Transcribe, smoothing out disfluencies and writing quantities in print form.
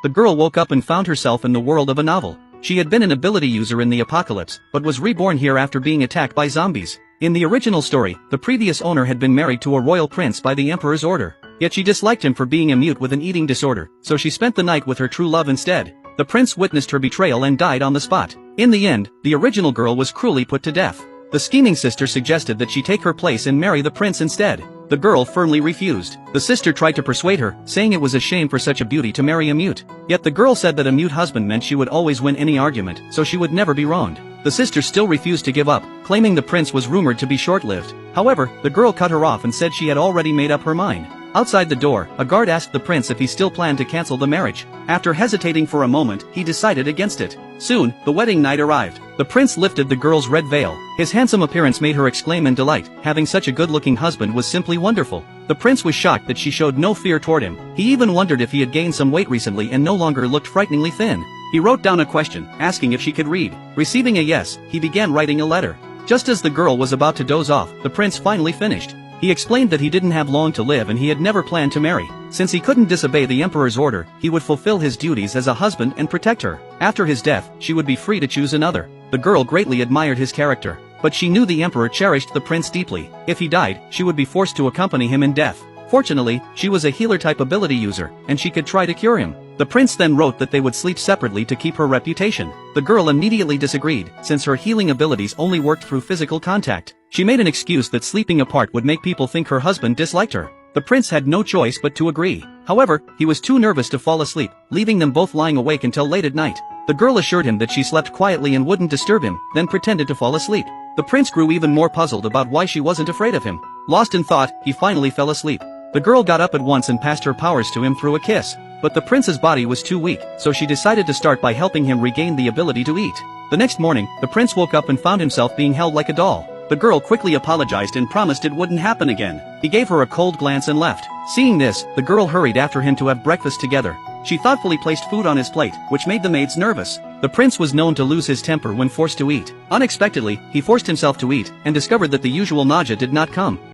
the girl woke up and found herself in the world of a novel. She had been an ability user in the apocalypse, but was reborn here after being attacked by zombies. In the original story, the previous owner had been married to a royal prince by the emperor's order. Yet she disliked him for being a mute with an eating disorder, so she spent the night with her true love instead. The prince witnessed her betrayal and died on the spot. In the end, the original girl was cruelly put to death. The scheming sister suggested that she take her place and marry the prince instead. The girl firmly refused. The sister tried to persuade her, saying it was a shame for such a beauty to marry a mute. Yet the girl said that a mute husband meant she would always win any argument, so she would never be wronged. The sister still refused to give up, claiming the prince was rumored to be short-lived. However, the girl cut her off and said she had already made up her mind. Outside the door, a guard asked the prince if he still planned to cancel the marriage. After hesitating for a moment, he decided against it. Soon, the wedding night arrived. The prince lifted the girl's red veil. His handsome appearance made her exclaim in delight. Having such a good-looking husband was simply wonderful. The prince was shocked that she showed no fear toward him. He even wondered if he had gained some weight recently and no longer looked frighteningly thin. He wrote down a question, asking if she could read. Receiving a yes, he began writing a letter. Just as the girl was about to doze off, the prince finally finished. He explained that he didn't have long to live and he had never planned to marry. Since he couldn't disobey the emperor's order, he would fulfill his duties as a husband and protect her. After his death, she would be free to choose another. The girl greatly admired his character, but she knew the emperor cherished the prince deeply. If he died, she would be forced to accompany him in death. Fortunately, she was a healer-type ability user, and she could try to cure him. The prince then wrote that they would sleep separately to keep her reputation. The girl immediately disagreed, since her healing abilities only worked through physical contact. She made an excuse that sleeping apart would make people think her husband disliked her. The prince had no choice but to agree. However, he was too nervous to fall asleep, leaving them both lying awake until late at night. The girl assured him that she slept quietly and wouldn't disturb him, then pretended to fall asleep. The prince grew even more puzzled about why she wasn't afraid of him. Lost in thought, he finally fell asleep. The girl got up at once and passed her powers to him through a kiss. But the prince's body was too weak, so she decided to start by helping him regain the ability to eat. The next morning, the prince woke up and found himself being held like a doll. The girl quickly apologized and promised it wouldn't happen again. He gave her a cold glance and left. Seeing this, the girl hurried after him to have breakfast together. She thoughtfully placed food on his plate, which made the maids nervous. The prince was known to lose his temper when forced to eat. Unexpectedly, he forced himself to eat, and discovered that the usual nausea did not come.